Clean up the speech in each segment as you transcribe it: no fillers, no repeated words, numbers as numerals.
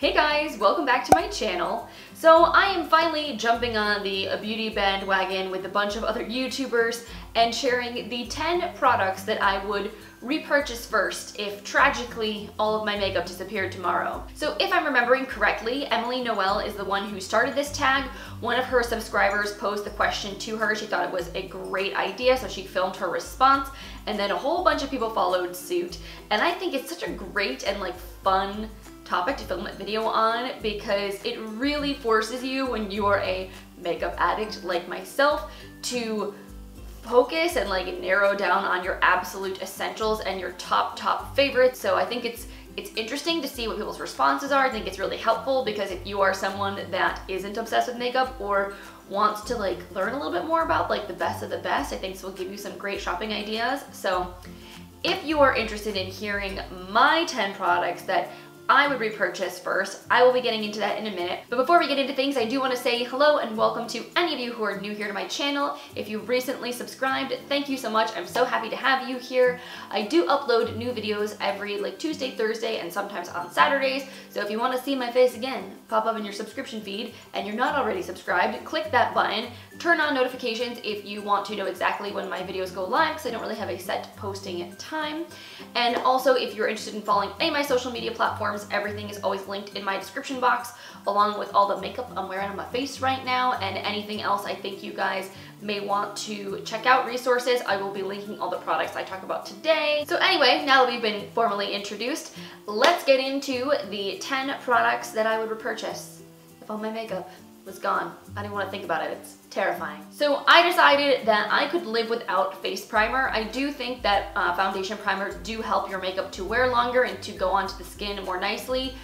Hey guys, welcome back to my channel. So I am finally jumping on the beauty bandwagon with a bunch of other YouTubers and sharing the 10 products that I would repurchase first if tragically all of my makeup disappeared tomorrow. So if I'm remembering correctly, Emily Noel is the one who started this tag. One of her subscribers posed the question to her. She thought it was a great idea, so she filmed her response, and then a whole bunch of people followed suit. And I think it's such a great and fun topic to film a video on because it really forces you, when you are a makeup addict like myself, to focus and narrow down on your absolute essentials and your top favorites. So I think it's interesting to see what people's responses are. I think it's really helpful because if you are someone that isn't obsessed with makeup or wants to learn a little bit more about the best of the best, I think this will give you some great shopping ideas. So if you are interested in hearing my 10 products that I would repurchase first, I will be getting into that in a minute. But before we get into things, I do want to say hello and welcome to any of you who are new here to my channel. If you recently subscribed, thank you so much. I'm so happy to have you here. I do upload new videos every Tuesday, Thursday, and sometimes on Saturdays. So if you want to see my face again, pop up in your subscription feed, and you're not already subscribed, click that button. Turn on notifications if you want to know exactly when my videos go live, because I don't really have a set posting time. And also, if you're interested in following any of my social media platforms, everything is always linked in my description box, along with all the makeup I'm wearing on my face right now and anything else I think you guys may want to check out. Resources, I will be linking all the products I talk about today. So anyway, now that we've been formally introduced, let's get into the 10 products that I would repurchase if all my makeup was gone. I didn't want to think about it. It's terrifying. So I decided that I could live without face primer. I do think that foundation primers do help your makeup to wear longer and to go onto the skin more nicely,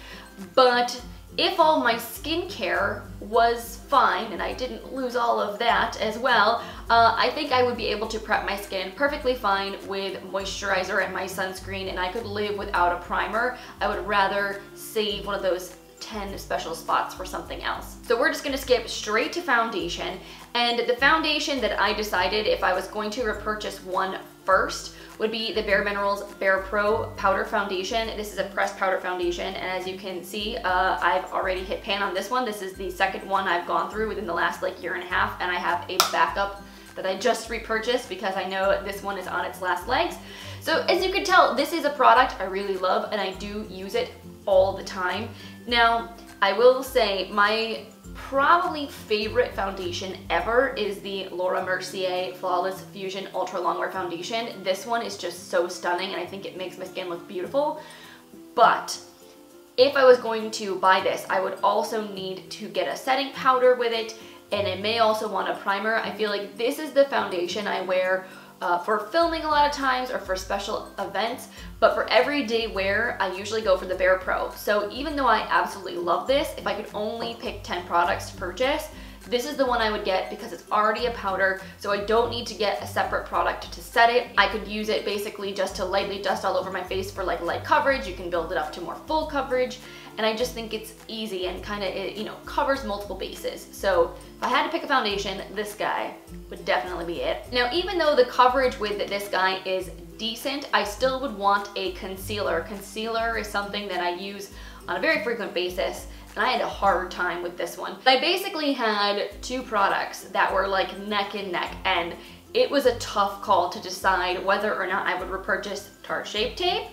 but if all my skincare was fine and I didn't lose all of that as well, I think I would be able to prep my skin perfectly fine with moisturizer and my sunscreen, and I could live without a primer. I would rather save one of those 10 special spots for something else. So we're just gonna skip straight to foundation, and the foundation that I decided if I was going to repurchase one first would be the BareMinerals Bare Pro Powder Foundation. This is a pressed powder foundation, and as you can see, I've already hit pan on this one. This is the second one I've gone through within the last year and a half, and I have a backup that I just repurchased because I know this one is on its last legs. So as you can tell, this is a product I really love and I do use it all the time. Now, I will say my probably favorite foundation ever is the Laura Mercier Flawless Fusion Ultra Longwear Foundation. This one is just so stunning and I think it makes my skin look beautiful. But if I was going to buy this, I would also need to get a setting powder with it, and I may also want a primer. I feel like this is the foundation I wear for filming a lot of times or for special events, but for everyday wear, I usually go for the Bare Pro. So even though I absolutely love this, if I could only pick 10 products to purchase, this is the one I would get because it's already a powder, so I don't need to get a separate product to set it. I could use it basically just to lightly dust all over my face for light coverage. You can build it up to more full coverage, and I just think it's easy and covers multiple bases. So if I had to pick a foundation, this guy would definitely be it. Now, even though the coverage with this guy is decent, I still would want a concealer. Concealer is something that I use on a very frequent basis, and I had a hard time with this one. I basically had two products that were neck and neck, and it was a tough call to decide whether or not I would repurchase Tarte Shape Tape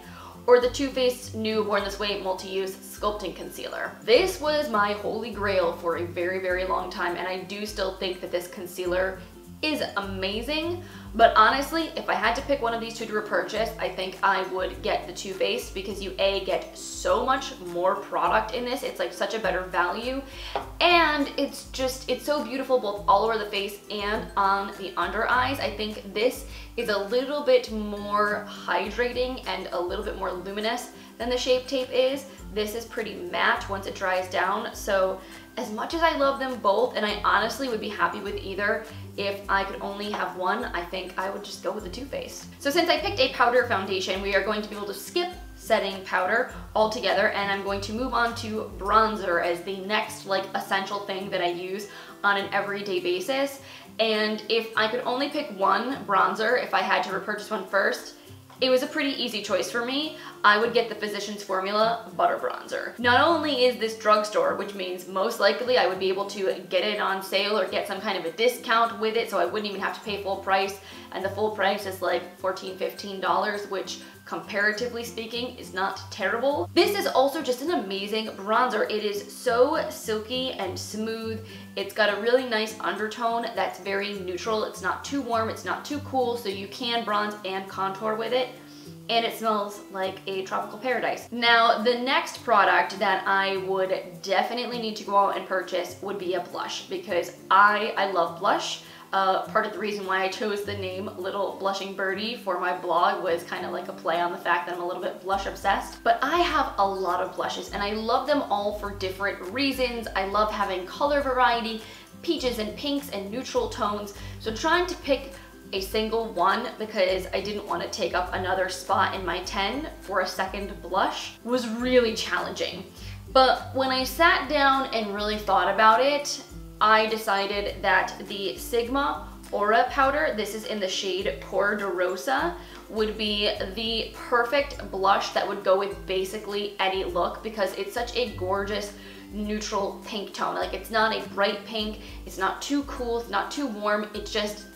or the Too Faced new Born This Way multi-use sculpting concealer. This was my holy grail for a very, very long time, and I do still think that this concealer is amazing. But honestly, if I had to pick one of these two to repurchase, I think I would get the Too Faced because you get so much more product in this. It's such a better value, and it's so beautiful both all over the face and on the under eyes. I think this is a little bit more hydrating and a little bit more luminous than the Shape Tape is. This is pretty matte once it dries down. So as much as I love them both, and I honestly would be happy with either, if I could only have one, I think I would just go with the Too Faced. So since I picked a powder foundation, we are going to be able to skip setting powder altogether, and I'm going to move on to bronzer as the next essential thing that I use on an everyday basis. And if I could only pick one bronzer, if I had to repurchase one first, it was a pretty easy choice for me. I would get the Physicians Formula Butter Bronzer. Not only is this drugstore, which means most likely I would be able to get it on sale or get some kind of a discount with it, so I wouldn't even have to pay full price, and the full price is like $14, $15, which comparatively speaking is not terrible. This is also just an amazing bronzer. It is so silky and smooth. It's got a really nice undertone that's very neutral. It's not too warm, it's not too cool, so you can bronze and contour with it. And it smells like a tropical paradise. Now, the next product that I would definitely need to go out and purchase would be a blush, because I love blush. Part of the reason why I chose the name Little Blushing Birdie for my blog was kind of like a play on the fact that I'm a little bit blush obsessed. But I have a lot of blushes and I love them all for different reasons. I love having color variety, peaches and pinks and neutral tones. So trying to pick a single one, because I didn't want to take up another spot in my 10 for a second blush, was really challenging. But when I sat down and really thought about it, I decided that the Sigma Aura powder, this is in the shade Por de Rosa, would be the perfect blush that would go with basically any look, because it's such a gorgeous neutral pink tone. Like, it's not a bright pink, it's not too cool, it's not too warm, it just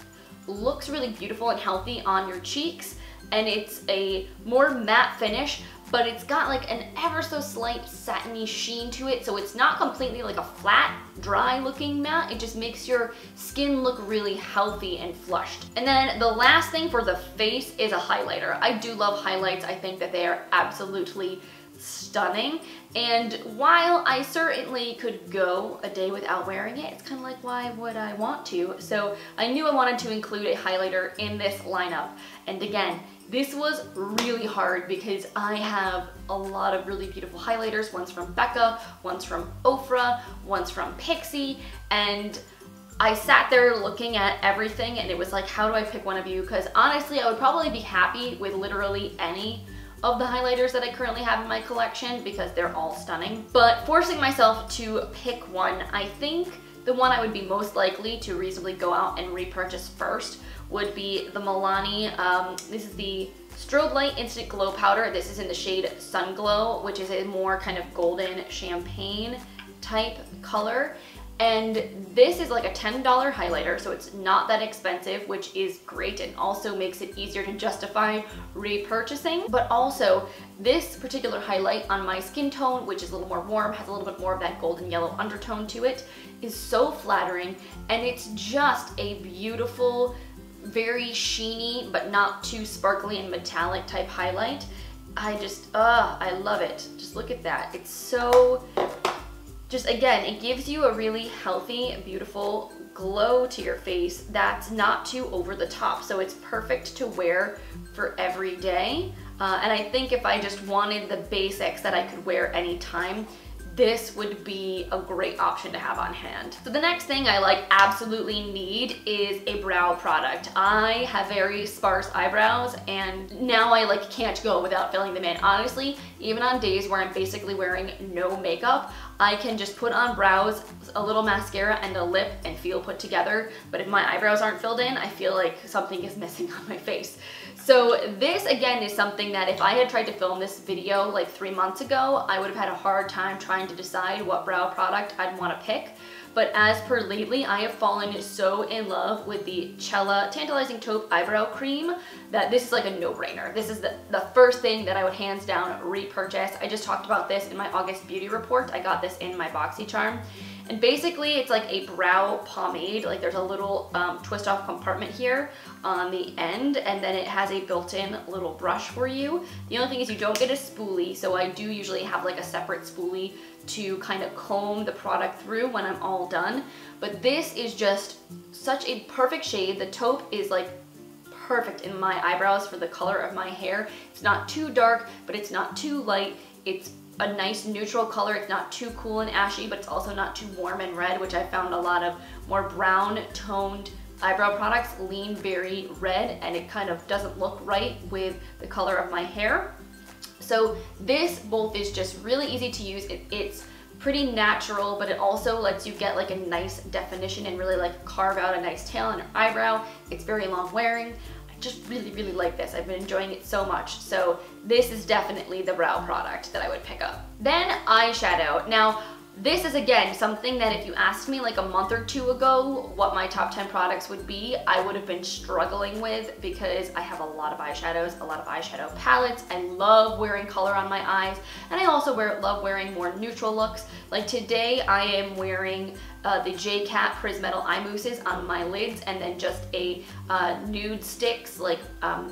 looks really beautiful and healthy on your cheeks, and it's a more matte finish, but it's got like an ever so slight satiny sheen to it, so it's not completely like a flat, dry looking matte. It just makes your skin look really healthy and flushed. And then the last thing for the face is a highlighter. I do love highlights. I think that they are absolutely stunning, and while I certainly could go a day without wearing it, it's kind of like, why would I want to? So I knew I wanted to include a highlighter in this lineup. And again, this was really hard because I have a lot of really beautiful highlighters. One's from Becca, one's from Ofra, one's from Pixie, and I sat there looking at everything and it was like, how do I pick one of you? Because honestly, I would probably be happy with literally any of the highlighters that I currently have in my collection because they're all stunning. But forcing myself to pick one, I think the one I would be most likely to reasonably go out and repurchase first would be the Milani. This is the Strobe Light Instant Glow Powder. This is in the shade Sunglow, which is a more kind of golden champagne type color. And this is like a $10 highlighter, so it's not that expensive, which is great and also makes it easier to justify repurchasing. But also, this particular highlight on my skin tone, which is a little more warm, has a little bit more of that golden yellow undertone to it, is so flattering, and it's just a beautiful, very sheeny, but not too sparkly and metallic type highlight. I love it. Just look at that. It's so... just again, it gives you a really healthy, beautiful glow to your face that's not too over the top. So it's perfect to wear for every day. And I think if I just wanted the basics that I could wear anytime, this would be a great option to have on hand. So the next thing I absolutely need is a brow product. I have very sparse eyebrows and now I can't go without filling them in. Honestly, even on days where I'm basically wearing no makeup, I can just put on brows, a little mascara, and a lip and feel put together. But if my eyebrows aren't filled in, I feel like something is missing on my face. So this again is something that if I had tried to film this video 3 months ago, I would have had a hard time trying to decide what brow product I'd want to pick. But as per lately, I have fallen so in love with the Chella Tantalizing Taupe Eyebrow Cream that this is like a no-brainer. This is the first thing that I would hands down repurchase. I just talked about this in my August beauty report. I got this in my BoxyCharm. And basically it's like a brow pomade. There's a little twist off compartment here on the end, and then it has a built-in little brush for you. The only thing is you don't get a spoolie, so I do usually have a separate spoolie to kind of comb the product through when I'm all done. But this is just such a perfect shade. The taupe is perfect in my eyebrows for the color of my hair. It's not too dark, but it's not too light. It's a nice neutral color. It's not too cool and ashy, but it's also not too warm and red, which I found a lot of more brown toned eyebrow products lean very red, and it kind of doesn't look right with the color of my hair. So this both is just really easy to use. It's pretty natural, but it also lets you get a nice definition and really carve out a nice tail on your eyebrow. It's very long wearing. I just really, really like this. I've been enjoying it so much. So this is definitely the brow product that I would pick up. Then eyeshadow. Now, this is again something that if you asked me like a month or two ago what my top 10 products would be, I would have been struggling with, because I have a lot of eyeshadows, a lot of eyeshadow palettes. I love wearing color on my eyes, and I also love wearing more neutral looks. Like today I am wearing the J-Cat Prismetal eye mousses on my lids, and then just a nude sticks, like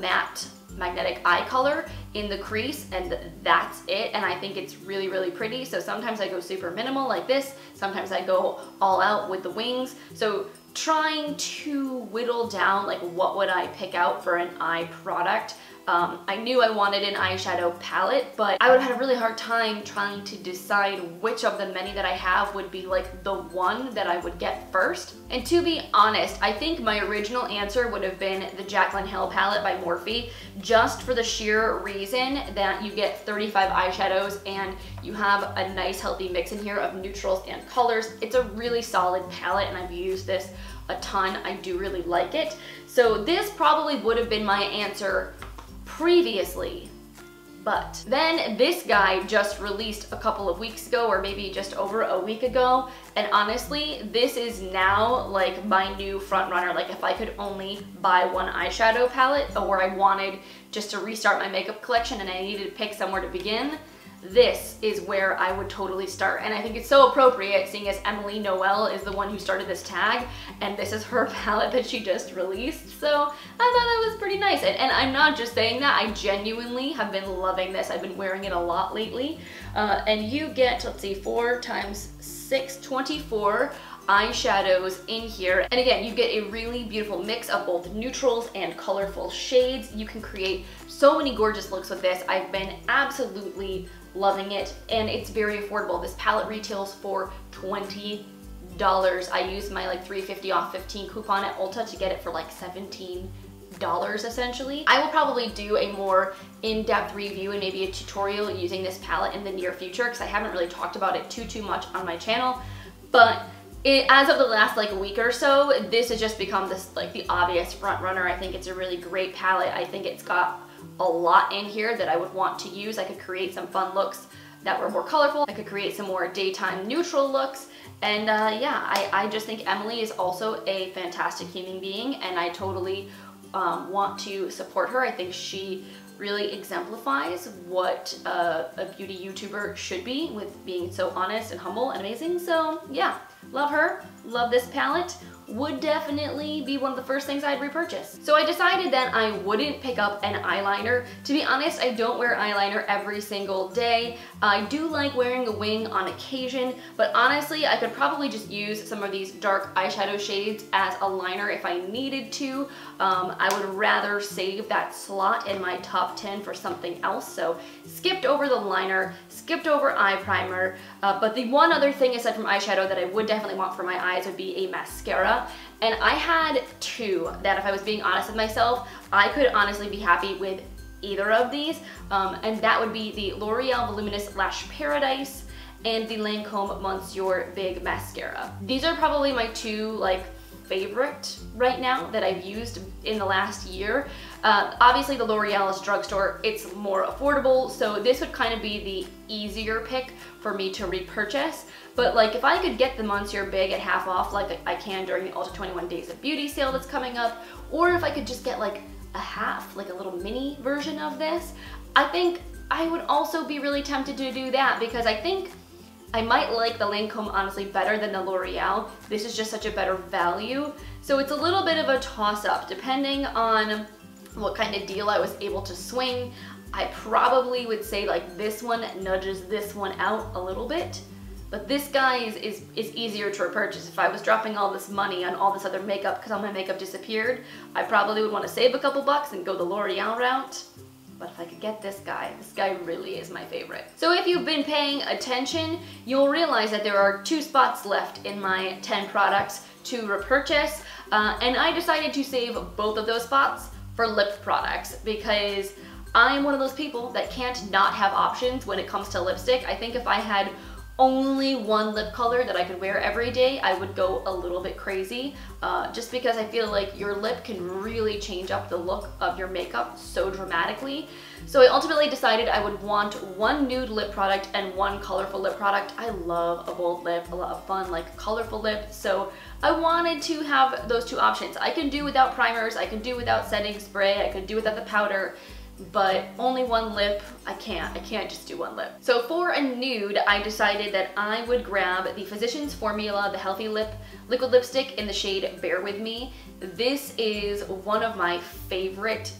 matte magnetic eye color in the crease, and that's it. And I think it's really, really pretty. So sometimes I go super minimal like this, sometimes I go all out with the wings. So trying to whittle down like what would I pick out for an eye product. I knew I wanted an eyeshadow palette, but I would have had a really hard time trying to decide which of the many that I have would be like the one that I would get first. And to be honest, I think my original answer would have been the Jaclyn Hill palette by Morphe, just for the sheer reason that you get 35 eyeshadows and you have a nice healthy mix in here of neutrals and colors. It's a really solid palette, and I've used this a ton. I do really like it. So this probably would have been my answer previously, but then this guy just released a couple of weeks ago, or maybe just over a week ago, and honestly this is now like my new front runner. Like if I could only buy one eyeshadow palette, or I wanted just to restart my makeup collection and I needed to pick somewhere to begin, this is where I would totally start. And I think it's so appropriate, seeing as Emily Noel is the one who started this tag, and this is her palette that she just released. So I thought that was pretty nice. And I'm not just saying that, I genuinely have been loving this. I've been wearing it a lot lately. And you get, let's see, 4 times 6, 24 eyeshadows in here. And again, you get a really beautiful mix of both neutrals and colorful shades. You can create so many gorgeous looks with this. I've been absolutely loving it, and it's very affordable. This palette retails for $20. I used my like $3.50 off 15 coupon at Ulta to get it for like $17 essentially. I will probably do a more in-depth review and maybe a tutorial using this palette in the near future, because I haven't really talked about it too much on my channel. But as of the last like week or so, this has just become this like the obvious front runner. I think it's a really great palette. I think it's got a lot in here that I would want to use. I could create some fun looks that were more colorful. I could create some more daytime neutral looks. And yeah, I just think Emily is also a fantastic human being, and I totally want to support her. I think she really exemplifies what a beauty YouTuber should be, with being so honest and humble and amazing. So yeah, love her, love this palette. Would definitely be one of the first things I'd repurchase. So I decided that I wouldn't pick up an eyeliner. To be honest, I don't wear eyeliner every single day. I do like wearing a wing on occasion, but honestly, I could probably just use some of these dark eyeshadow shades as a liner if I needed to. I would rather save that slot in my top 10 for something else. So skipped over the liner, skipped over eye primer, but the one other thing aside from eyeshadow that I would definitely want for my eyes would be a mascara. And I had 2 that, if I was being honest with myself, I could honestly be happy with either of these, and that would be the L'Oreal Voluminous Lash Paradise and the Lancome Monsieur Big Mascara. These are probably my 2 like favorite right now that I've used in the last year. Obviously the L'Oreal is drugstore, it's more affordable, so this would kind of be the easier pick for me to repurchase. But like if I could get the Monsieur Big at half off like I can during the Ulta 21 Days of Beauty sale that's coming up, or if I could just get like a half, like a little mini version of this, I think I would also be really tempted to do that, because I think I might like the Lancome honestly better than the L'Oreal. This is just such a better value. So it's a little bit of a toss-up depending on what kind of deal I was able to swing. I probably would say like this one nudges this one out a little bit, but this guy is easier to repurchase. If I was dropping all this money on all this other makeup because all my makeup disappeared, I probably would want to save a couple bucks and go the L'Oreal route. But if I could get this guy really is my favorite. So if you've been paying attention, you'll realize that there are 2 spots left in my 10 products to repurchase, and I decided to save both of those spots for lip products, because I'm one of those people that can't not have options when it comes to lipstick. I think if I had only one lip color that I could wear every day, I would go a little bit crazy, just because I feel like your lip can really change up the look of your makeup so dramatically. So I ultimately decided I would want one nude lip product and one colorful lip product. I love a bold lip, a lot of fun, like colorful lip, so I wanted to have those two options. I can do without primers, I can do without setting spray, I could do without the powder, but only one lip, I can't just do one lip. So for a nude, I decided that I would grab the Physicians Formula, the Healthy Lip Liquid Lipstick in the shade Bear With Me. This is one of my favorite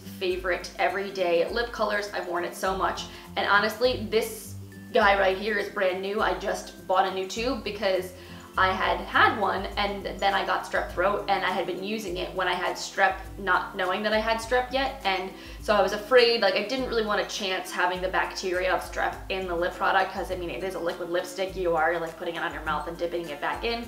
everyday lip colors. I've worn it so much. And honestly, this guy right here is brand new. I just bought a new tube because I had one and then I got strep throat and I had been using it when I had strep, not knowing that I had strep yet, and so I was afraid, like I didn't really want to chance having the bacteria of strep in the lip product, because I mean it is a liquid lipstick, you are like putting it on your mouth and dipping it back in.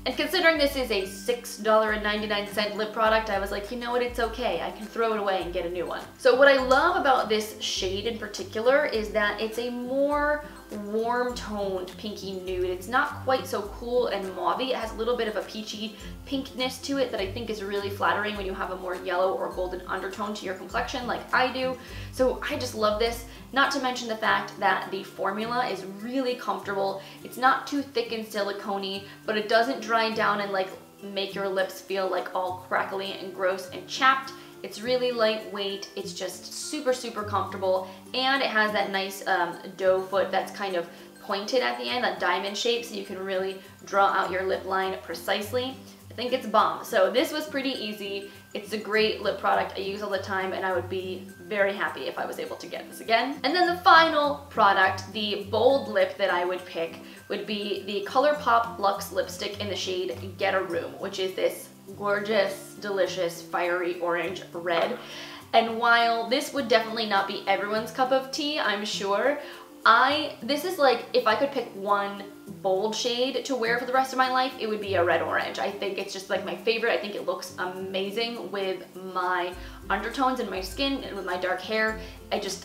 And considering this is a $6.99 lip product, I was like, you know what, it's okay. I can throw it away and get a new one. So what I love about this shade in particular is that it's a more warm toned pinky nude. It's not quite so cool and mauvey. It has a little bit of a peachy pinkness to it that I think is really flattering when you have a more yellow or golden undertone to your complexion like I do. So I just love this. Not to mention the fact that the formula is really comfortable. It's not too thick and silicone-y, but it doesn't dry down and like make your lips feel like all crackly and gross and chapped. It's really lightweight, it's just super comfortable, and it has that nice doe foot that's kind of pointed at the end, a diamond shape, so you can really draw out your lip line precisely. I think it's bomb. So this was pretty easy. It's a great lip product I use all the time, and I would be very happy if I was able to get this again. And then the final product, the bold lip that I would pick, would be the Colourpop Luxe lipstick in the shade Get a Room, which is this gorgeous, delicious, fiery orange red. And while this would definitely not be everyone's cup of tea, I'm sure, this is like, if I could pick one bold shade to wear for the rest of my life, it would be a red orange. I think it's just like my favorite. I think it looks amazing with my undertones and my skin and with my dark hair.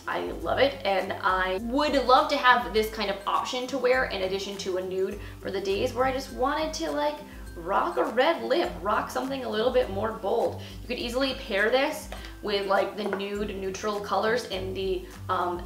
I love it, and I would love to have this kind of option to wear in addition to a nude for the days where I just wanted to like rock a red lip, rock something a little bit more bold. You could easily pair this with like the nude neutral colors in the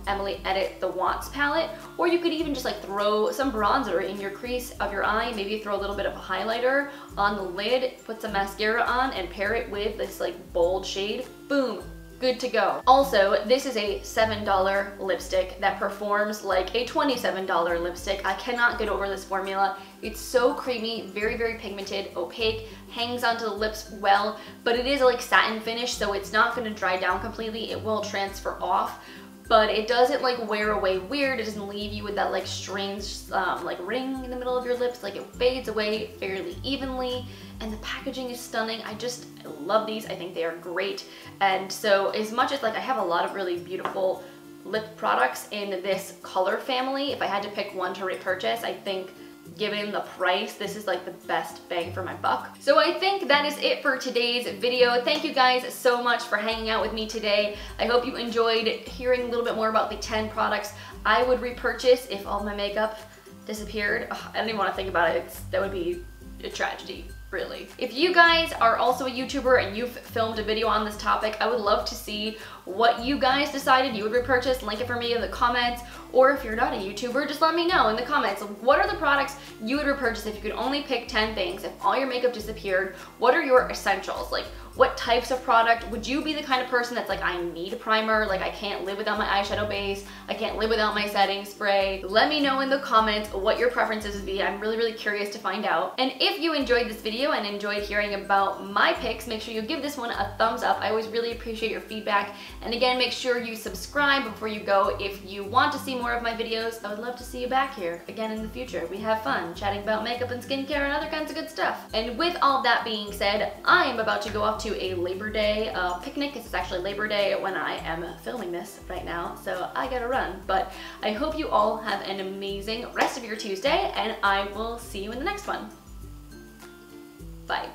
Emily Edit The Wants palette, or you could even just like throw some bronzer in your crease of your eye, maybe throw a little bit of a highlighter on the lid, put some mascara on, and pair it with this like bold shade. Boom, good to go. Also, this is a $7 lipstick that performs like a $27 lipstick. I cannot get over this formula. It's so creamy, very pigmented, opaque, hangs onto the lips well, but it is like satin finish, so it's not going to dry down completely. It will transfer off, but it doesn't like wear away weird. It doesn't leave you with that like strange like ring in the middle of your lips. Like it fades away fairly evenly, and the packaging is stunning. I love these. I think they are great. And so as much as like I have a lot of really beautiful lip products in this color family, if I had to pick one to repurchase, I think given the price, this is like the best bang for my buck. So I think that is it for today's video. Thank you guys so much for hanging out with me today. I hope you enjoyed hearing a little bit more about the 10 products I would repurchase if all my makeup disappeared. Ugh, I don't even want to think about it. That would be a tragedy, really. If you guys are also a YouTuber and you've filmed a video on this topic, I would love to see what you guys decided you would repurchase. Link it for me in the comments, or if you're not a YouTuber, just let me know in the comments. What are the products you would repurchase if you could only pick 10 things? If all your makeup disappeared, what are your essentials? Like, what types of product? Would you be the kind of person that's like, I need a primer, like I can't live without my eyeshadow base, I can't live without my setting spray? Let me know in the comments what your preferences would be. I'm really curious to find out. And if you enjoyed this video and enjoyed hearing about my picks, make sure you give this one a thumbs up. I always really appreciate your feedback. And again, make sure you subscribe before you go if you want to see more of my videos. I would love to see you back here again in the future. We have fun chatting about makeup and skincare and other kinds of good stuff. And with all that being said, I am about to go off to a Labor Day picnic. It's actually Labor Day when I am filming this right now, so I gotta run. But I hope you all have an amazing rest of your Tuesday, and I will see you in the next one. Bye.